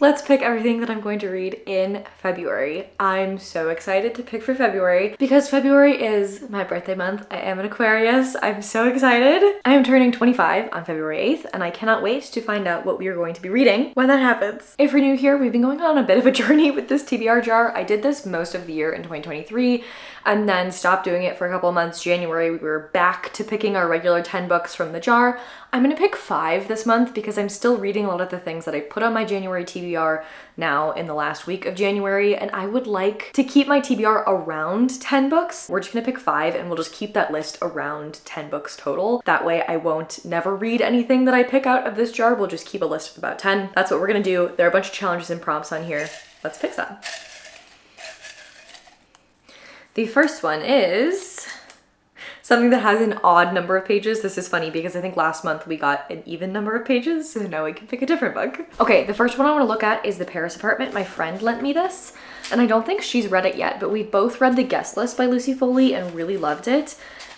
Let's pick everything that I'm going to read in February. I'm so excited to pick for February because February is my birthday month. I am an Aquarius. I'm so excited. I am turning 25 on February 8th and I cannot wait to find out what we are going to be reading when that happens. If you're new here, we've been going on a bit of a journey with this TBR jar. I did this most of the year in 2023 and then stopped doing it for a couple of months. January, we were back to picking our regular 10 books from the jar. I'm gonna pick 5 this month because I'm still reading a lot of the things that I put on my January TBR now in the last week of January, and I would like to keep my TBR around 10 books. We're just gonna pick 5 and we'll just keep that list around 10 books total. That way I won't never read anything that I pick out of this jar. We'll just keep a list of about 10. That's what we're gonna do. There are a bunch of challenges and prompts on here. Let's pick some. The first one is something that has an odd number of pages. This is funny because I think last month we got an even number of pages, so now we can pick a different book. Okay, the first one I want to look at is The Paris Apartment. My friend lent me this, and I don't think she's read it yet, but we both read The Guest List by Lucy Foley and really loved it.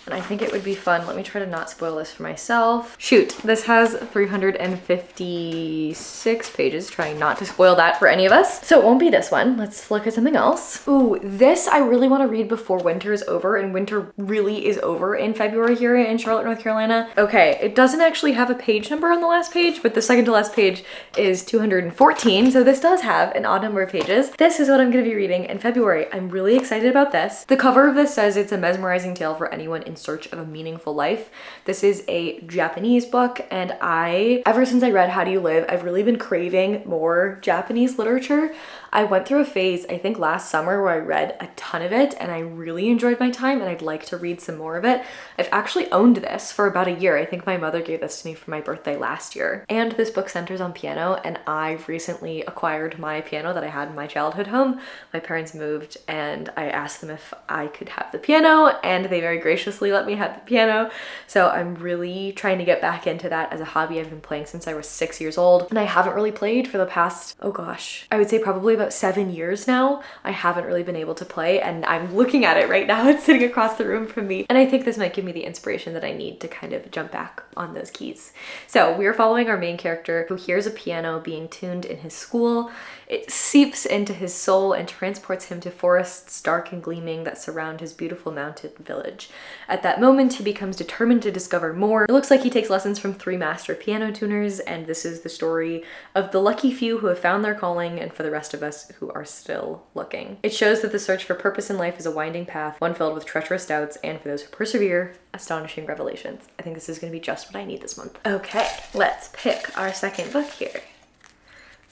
And I think it would be fun. Let me try to not spoil this for myself. Shoot, this has 356 pages, trying not to spoil that for any of us. So it won't be this one. Let's look at something else. Ooh, this I really want to read before winter is over, and winter really is over in February here in Charlotte, North Carolina. Okay, it doesn't actually have a page number on the last page, but the second to last page is 214, so this does have an odd number of pages. This is what I'm going to be reading in February. I'm really excited about this. The cover of this says it's a mesmerizing tale for anyone in search of a meaningful life. This is a Japanese book, and ever since I read How Do You Live, I've really been craving more Japanese literature. I went through a phase, I think last summer, where I read a ton of it and I really enjoyed my time and I'd like to read some more of it. I've actually owned this for about a year. I think my mother gave this to me for my birthday last year. And this book centers on piano, and I've recently acquired my piano that I had in my childhood home. My parents moved and I asked them if I could have the piano, and they very graciously let me have the piano. So I'm really trying to get back into that as a hobby. I've been playing since I was 6 years old, and I haven't really played for the past, oh gosh, I would say probably about 7 years now. I haven't really been able to play, and I'm looking at it right now. It's sitting across the room from me, and I think this might give me the inspiration that I need to kind of jump back on those keys. So we're following our main character who hears a piano being tuned in his school. It seeps into his soul and transports him to forests dark and gleaming that surround his beautiful mountain village. At that moment, he becomes determined to discover more. It looks like he takes lessons from 3 master piano tuners, and this is the story of the lucky few who have found their calling, and for the rest of us who are still looking. It shows that the search for purpose in life is a winding path, one filled with treacherous doubts, and for those who persevere, astonishing revelations. I think this is going to be just what I need this month. Okay, let's pick our second book here.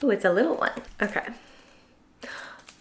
Oh, it's a little one. Okay.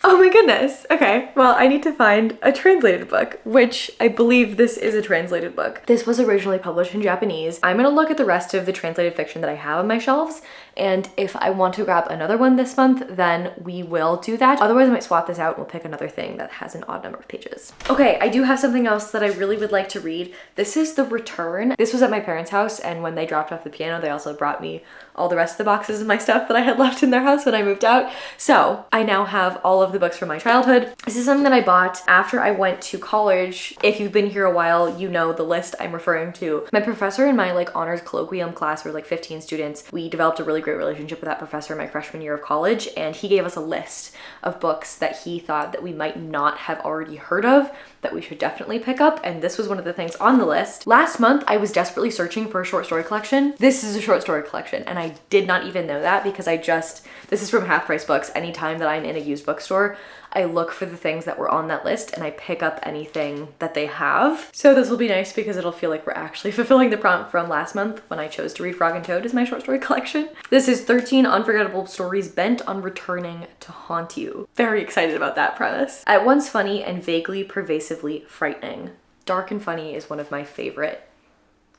Oh my goodness. Okay, well, I need to find a translated book, which I believe this is a translated book. This was originally published in Japanese. I'm gonna look at the rest of the translated fiction that I have on my shelves, and if I want to grab another one this month, then we will do that. Otherwise, I might swap this out and we'll pick another thing that has an odd number of pages. Okay, I do have something else that I really would like to read. This is The Return. This was at my parents' house, and when they dropped off the piano, they also brought me all the rest of the boxes of my stuff that I had left in their house when I moved out. So I now have all of the books from my childhood. This is something that I bought after I went to college. If you've been here a while, you know the list I'm referring to. My professor in my honors colloquium class, were 15 students. We developed a really great relationship with that professor my freshman year of college, and he gave us a list of books that he thought that we might not have already heard of that we should definitely pick up, and this was one of the things on the list. Last month, I was desperately searching for a short story collection. This is a short story collection, and I did not even know that because this is from Half Price Books. Anytime that I'm in a used bookstore, I look for the things that were on that list and I pick up anything that they have. So this will be nice because it'll feel like we're actually fulfilling the prompt from last month when I chose to read Frog and Toad as my short story collection. This is 13 unforgettable stories bent on returning to haunt you. Very excited about that premise. At once funny and vaguely pervasively frightening. Dark and funny is one of my favorite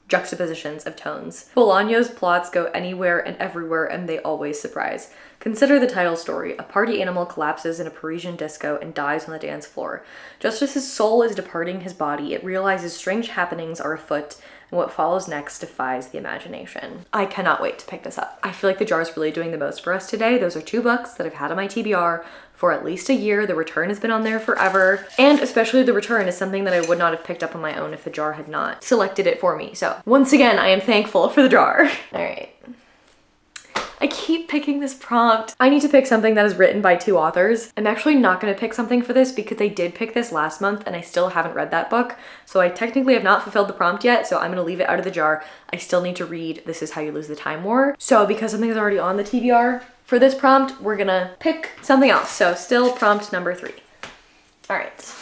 juxtapositions of tones. Bolaño's plots go anywhere and everywhere, and they always surprise. Consider the title story. A party animal collapses in a Parisian disco and dies on the dance floor. Just as his soul is departing his body, it realizes strange happenings are afoot, and what follows next defies the imagination. I cannot wait to pick this up. I feel like the jar is really doing the most for us today. Those are 2 books that I've had on my TBR for at least a year. The Return has been on there forever, and especially The Return is something that I would not have picked up on my own if the jar had not selected it for me. So once again, I am thankful for the jar. All right. I keep picking this prompt. I need to pick something that is written by 2 authors. I'm actually not gonna pick something for this because they did pick this last month and I still haven't read that book. So I technically have not fulfilled the prompt yet, so I'm gonna leave it out of the jar. I still need to read This Is How You Lose the Time War. So because something is already on the TBR for this prompt, we're gonna pick something else. So still prompt number 3. All right.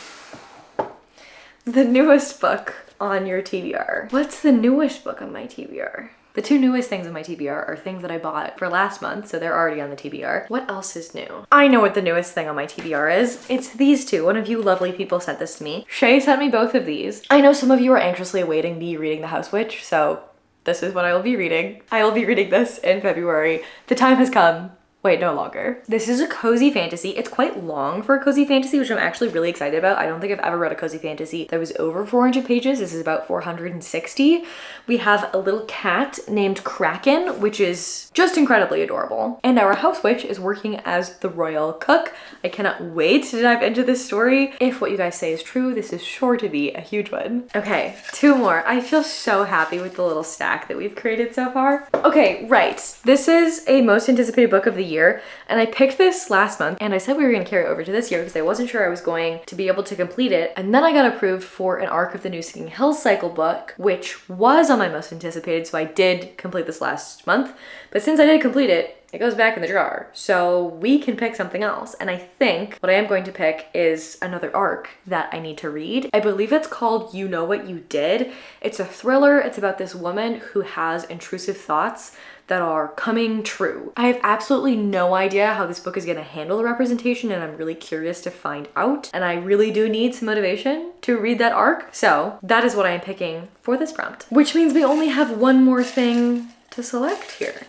The newest book on your TBR. What's the newest book on my TBR? The 2 newest things on my TBR are things that I bought for last month, so they're already on the TBR. What else is new? I know what the newest thing on my TBR is. It's these 2. One of you lovely people sent this to me. Shay sent me both of these. I know some of you are anxiously awaiting me reading The House Witch, so this is what I will be reading. I will be reading this in February. The time has come. Wait, no longer. This is a cozy fantasy. It's quite long for a cozy fantasy, which I'm actually really excited about. I don't think I've ever read a cozy fantasy that was over 400 pages. This is about 460. We have a little cat named Kraken, which is just incredibly adorable. And our house witch is working as the royal cook. I cannot wait to dive into this story. If what you guys say is true, this is sure to be a huge one. Okay, 2 more. I feel so happy with the little stack that we've created so far. Okay, right. This is a most anticipated book of the year, and I picked this last month and I said we were going to carry it over to this year because I wasn't sure I was going to be able to complete it, and then I got approved for an arc of the new Singing Hills cycle book, which was on my most anticipated, so I did complete this last month. But since I did complete it, it goes back in the jar, so we can pick something else. And I think what I am going to pick is another arc that I need to read. I believe it's called You Know What You Did. It's a thriller. It's about this woman who has intrusive thoughts that are coming true. I have absolutely no idea how this book is gonna handle the representation, and I'm really curious to find out. And I really do need some motivation to read that arc. So that is what I am picking for this prompt, which means we only have 1 more thing to select here.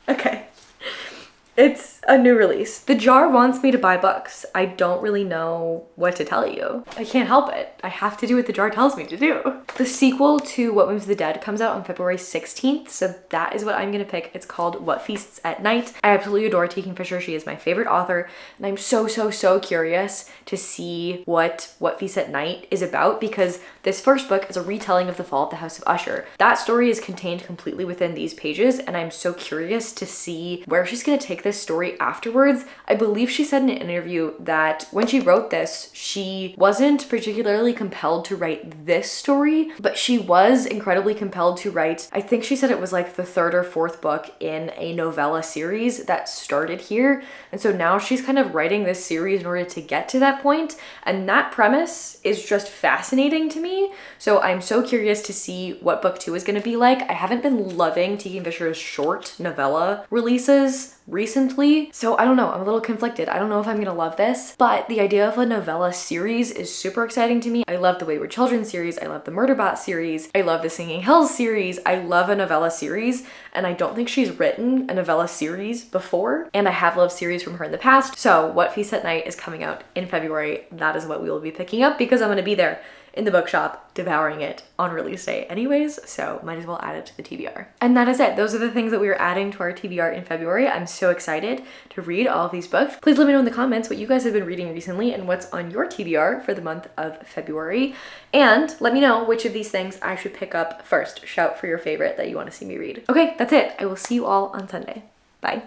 Okay. It's a new release. The jar wants me to buy books. I don't really know what to tell you. I can't help it. I have to do what the jar tells me to do. The sequel to What Moves the Dead comes out on February 16th, so that is what I'm gonna pick. It's called What Feasts at Night. I absolutely adore T. Kingfisher. She is my favorite author, and I'm so curious to see what Feasts at Night is about, because this first book is a retelling of The Fall of the House of Usher. That story is contained completely within these pages, and I'm so curious to see where she's gonna take this story afterwards. I believe she said in an interview that when she wrote this, she wasn't particularly compelled to write this story, but she was incredibly compelled to write, I think she said it was like the 3rd or 4th book in a novella series that started here. And so now she's kind of writing this series in order to get to that point. And that premise is just fascinating to me. So I'm so curious to see what book 2 is going to be like. I haven't been loving T. Kingfisher's short novella releases recently, so I don't know, I'm a little conflicted. I don't know if I'm gonna love this, but the idea of a novella series is super exciting to me. I love the Wayward Children series, I love the Murderbot series, I love the Singing Hills series, I love a novella series, and I don't think she's written a novella series before, and I have loved series from her in the past. So What Feasts at Night is coming out in February. That is what we will be picking up because I'm gonna be there in the bookshop devouring it on release day anyways, so might as well add it to the TBR. And that is it. Those are the things that we are adding to our TBR in February. I'm so excited to read all of these books. Please let me know in the comments what you guys have been reading recently and what's on your TBR for the month of February. And let me know which of these things I should pick up first. Shout for your favorite that you want to see me read. Okay, that's it. I will see you all on Sunday. Bye.